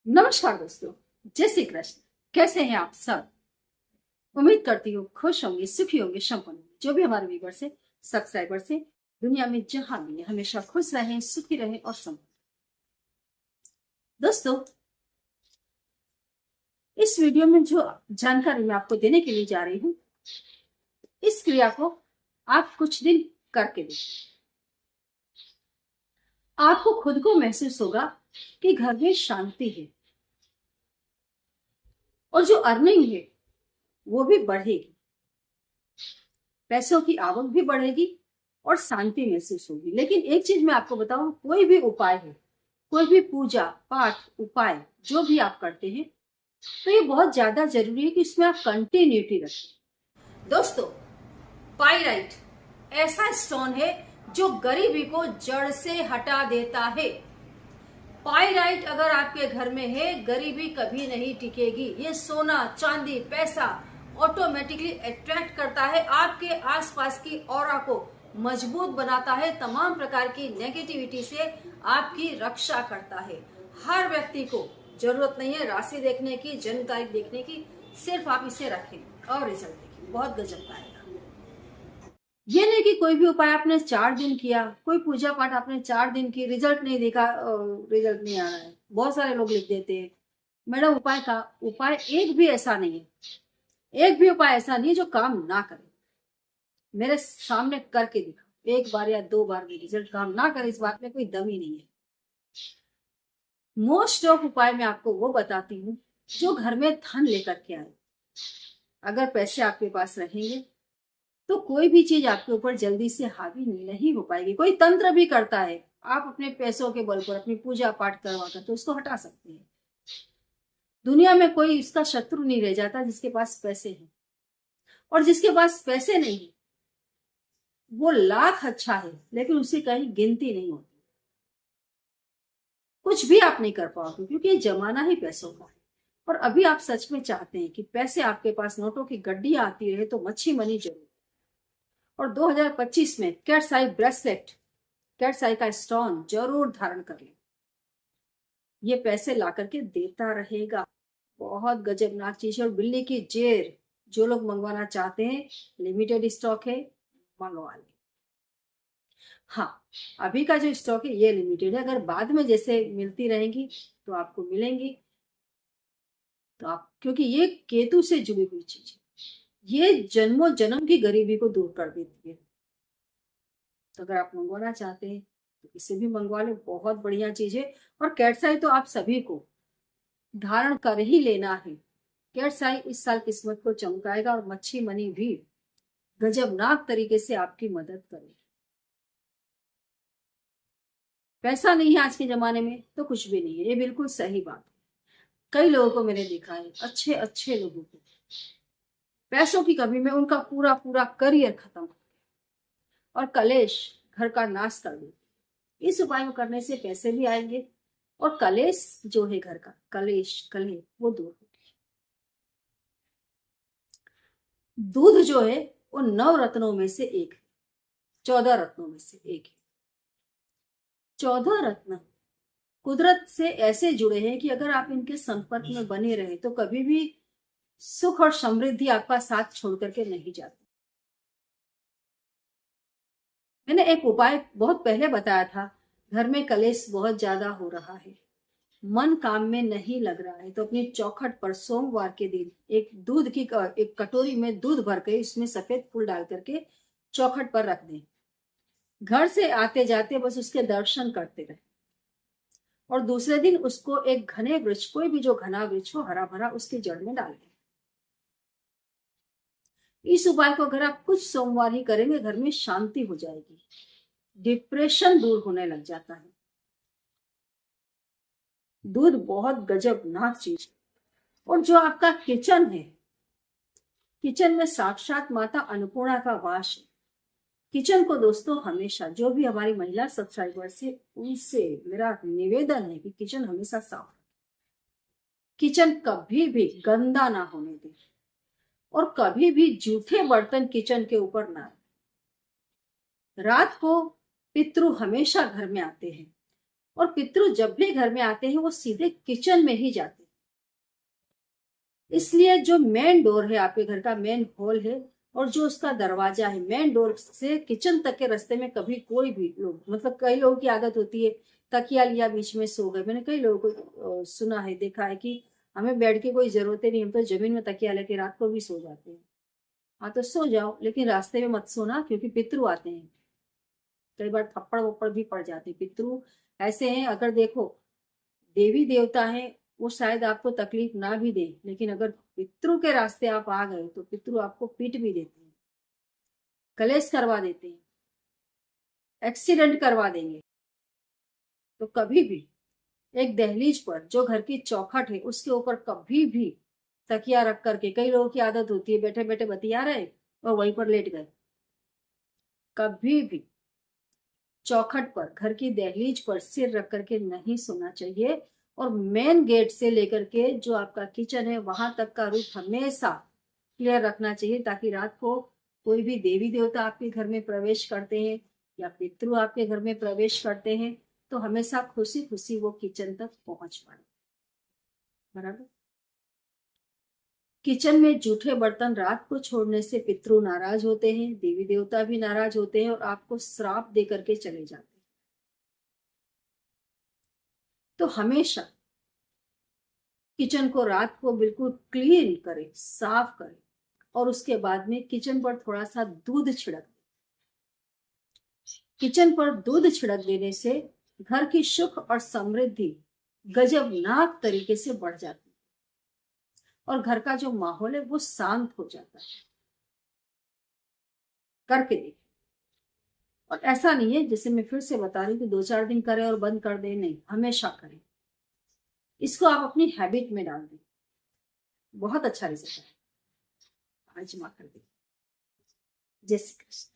नमस्कार दोस्तों। जय श्री कृष्ण। कैसे हैं आप सब? उम्मीद करती हूँ खुश होंगे, सुखी होंगे, संपन्न होंगे। जो भी हमारे व्यूवर्स से, सब्सक्राइबर से, दुनिया में जहां भी है, हमेशा खुश रहें, सुखी रहें और संपन्न। दोस्तों, इस वीडियो में जो जानकारी मैं आपको देने के लिए जा रही हूँ, इस क्रिया को आप कुछ दिन करके देखिए। आपको खुद को महसूस होगा कि घर में शांति है और जो अर्निंग है वो भी बढ़ेगी, पैसों की आवक भी बढ़ेगी और शांति महसूस होगी। लेकिन एक चीज मैं आपको बताऊं, कोई भी उपाय है, कोई भी पूजा पाठ उपाय जो भी आप करते हैं, तो ये बहुत ज्यादा जरूरी है कि इसमें आप कंटिन्यूटी रखें। दोस्तों, पाइराइट ऐसा स्टोन है जो गरीबी को जड़ से हटा देता है। पाइराइट अगर आपके घर में है, गरीबी कभी नहीं टिकेगी। ये सोना चांदी पैसा ऑटोमेटिकली अट्रैक्ट करता है, आपके आसपास की ऑरा को मजबूत बनाता है, तमाम प्रकार की नेगेटिविटी से आपकी रक्षा करता है। हर व्यक्ति को जरूरत नहीं है राशि देखने की, जन्म तारीख देखने की, सिर्फ आप इसे रखें और रिजल्ट देखिए, बहुत गजब का आएगा। ये नहीं कि कोई भी उपाय आपने 4 दिन किया, कोई पूजा पाठ आपने 4 दिन की, रिजल्ट नहीं देखा, रिजल्ट नहीं आ रहा है। बहुत सारे लोग लिख देते हैं मैडम उपाय का, उपाय एक भी ऐसा नहीं है, एक भी उपाय ऐसा नहीं है जो काम ना करे। मेरे सामने करके दिखा, एक बार या 2 बार भी रिजल्ट काम ना करे, इस बात में कोई दम ही नहीं है। मोस्ट ऑफ उपाय मैं आपको वो बताती हूँ जो घर में धन लेकर के आए। अगर पैसे आपके पास रहेंगे तो कोई भी चीज आपके ऊपर जल्दी से हावी नहीं हो पाएगी। कोई तंत्र भी करता है, आप अपने पैसों के बल पर अपनी पूजा पाठ करवा कर तो उसको हटा सकते हैं। दुनिया में कोई इसका शत्रु नहीं रह जाता जिसके पास पैसे हैं, और जिसके पास पैसे नहीं वो लाख अच्छा है लेकिन उसकी कहीं गिनती नहीं होती। कुछ भी आप नहीं कर पाओगे क्योंकि ये जमाना ही पैसों का है। और अभी आप सच में चाहते हैं कि पैसे आपके पास नोटों की गड्डियां आती रहे तो मच्छी मनी जरूर। और 2025 में कैट्स आई ब्रेसलेट, कैट्स आई का स्टोन जरूर धारण कर लें। ये पैसे ला करके देता रहेगा। बहुत गजबनाक चीज है। और बिल्ली की जेर जो लोग मंगवाना चाहते हैं, लिमिटेड स्टॉक है, मंगवा लें। हाँ, अभी का जो स्टॉक है ये लिमिटेड है, अगर बाद में जैसे मिलती रहेंगी तो आपको मिलेंगी। तो आप, क्योंकि ये केतु से जुड़ी हुई चीज है, ये जन्मों जन्म की गरीबी को दूर कर देती है। तो अगर आप मंगवाना चाहते हैं तो इसे भी मंगवा ले, बहुत बढ़िया चीज है। और कैटसाई तो आप सभी को धारण कर ही लेना है। कैटसाई इस साल किस्मत को चमकाएगा और मच्छी मनी भी गजबनाक तरीके से आपकी मदद करेगी। पैसा नहीं है आज के जमाने में तो कुछ भी नहीं है, ये बिल्कुल सही बात है। कई लोगों को मैंने देखा है, अच्छे अच्छे लोगों को पैसों की कमी में उनका पूरा पूरा करियर खत्म हो गया और कलेश घर का नाश कर देती। इस उपाय को करने से पैसे भी आएंगे और कलेश जो है, घर का कलेश कलह, वो दूर होगी। दूध जो है वो 9 रत्नों में से एक है, 14 रत्नों में से एक है। 14 रत्न कुदरत से ऐसे जुड़े हैं कि अगर आप इनके संपर्क में बने रहे तो कभी भी सुख और समृद्धि आपका साथ छोड़ करके नहीं जाती। मैंने एक उपाय बहुत पहले बताया था, घर में कलेश बहुत ज्यादा हो रहा है, मन काम में नहीं लग रहा है, तो अपनी चौखट पर सोमवार के दिन एक दूध की एक कटोरी में दूध भर के इसमें सफेद फूल डाल करके चौखट पर रख दें। घर से आते जाते बस उसके दर्शन करते रहे और दूसरे दिन उसको एक घने वृक्ष, कोई भी जो घना वृक्ष हो हरा भरा, उसकी जड़ में डाल दें। इस उपाय को अगर आप कुछ सोमवार ही करेंगे, घर में शांति हो जाएगी, डिप्रेशन दूर होने लग जाता है। दूध बहुत गजबनाक चीज है। और जो आपका किचन है, किचन में साक्षात माता अन्नपूर्णा का वास है। किचन को दोस्तों हमेशा, जो भी हमारी महिला सब्सक्राइबर से, उनसे मेरा निवेदन है कि किचन हमेशा साफ, किचन कभी भी गंदा ना होने दें और कभी भी जूठे बर्तन किचन के ऊपर ना रखें। रात को पितृ हमेशा घर में आते हैं, और पितृ जब भी घर में आते हैं वो सीधे किचन में ही जाते हैं। इसलिए जो मेन डोर है, आपके घर का मेन हॉल है, और जो उसका दरवाजा है, मेन डोर से किचन तक के रास्ते में कभी कोई भी लोग, मतलब कई लोगों की आदत होती है तकिया लिया बीच में सो गए। मैंने कई लोगों को सुना है, देखा है कि हमें बेड की कोई जरूरत ही नहीं, हम तो जमीन में तकिया लेके रात को भी सो जाते हैं। हाँ तो सो जाओ, लेकिन रास्ते में मत सोना, क्योंकि पितृ आते हैं। कई बार थप्पड़ वप्पड़ भी पड़ जाते हैं। पितृ ऐसे हैं, अगर देखो देवी देवता है, वो शायद आपको तकलीफ ना भी दे, लेकिन अगर पितृ के रास्ते आप आ गए तो पितृ आपको पीट भी देते हैं, कलेश करवा देते हैं, एक्सीडेंट करवा देंगे। तो कभी भी एक दहलीज पर जो घर की चौखट है उसके ऊपर कभी भी तकिया रख करके, कई लोगों की आदत होती है बैठे बैठे बतिया रहे और वहीं पर लेट गए, कभी भी चौखट पर, घर की दहलीज पर सिर रख करके नहीं सोना चाहिए। और मेन गेट से लेकर के जो आपका किचन है वहां तक का रूट हमेशा क्लियर रखना चाहिए, ताकि रात को कोई भी देवी देवता आपके घर में प्रवेश करते हैं या पितृ आपके घर में प्रवेश करते हैं तो हमेशा खुशी खुशी वो किचन तक पहुंच पाए। बराबर। किचन में जूठे बर्तन रात को छोड़ने से पितृ नाराज होते हैं, देवी देवता भी नाराज होते हैं और आपको श्राप दे करके चले जाते हैं। तो हमेशा किचन को रात को बिल्कुल क्लीन करें, साफ करें, और उसके बाद में किचन पर थोड़ा सा दूध छिड़क दें। किचन पर दूध छिड़क देने से घर की सुख और समृद्धि गजबनाक तरीके से बढ़ जाती है और घर का जो माहौल है वो शांत हो जाता है। करके देखिए। और ऐसा नहीं है, जैसे मैं फिर से बता रही हूँ कि 2-4 दिन करें और बंद कर दें, नहीं, हमेशा करें। इसको आप अपनी हैबिट में डाल दें, बहुत अच्छा रिजल्ट है। आजमा कर देखिए। जय श्री कृष्ण।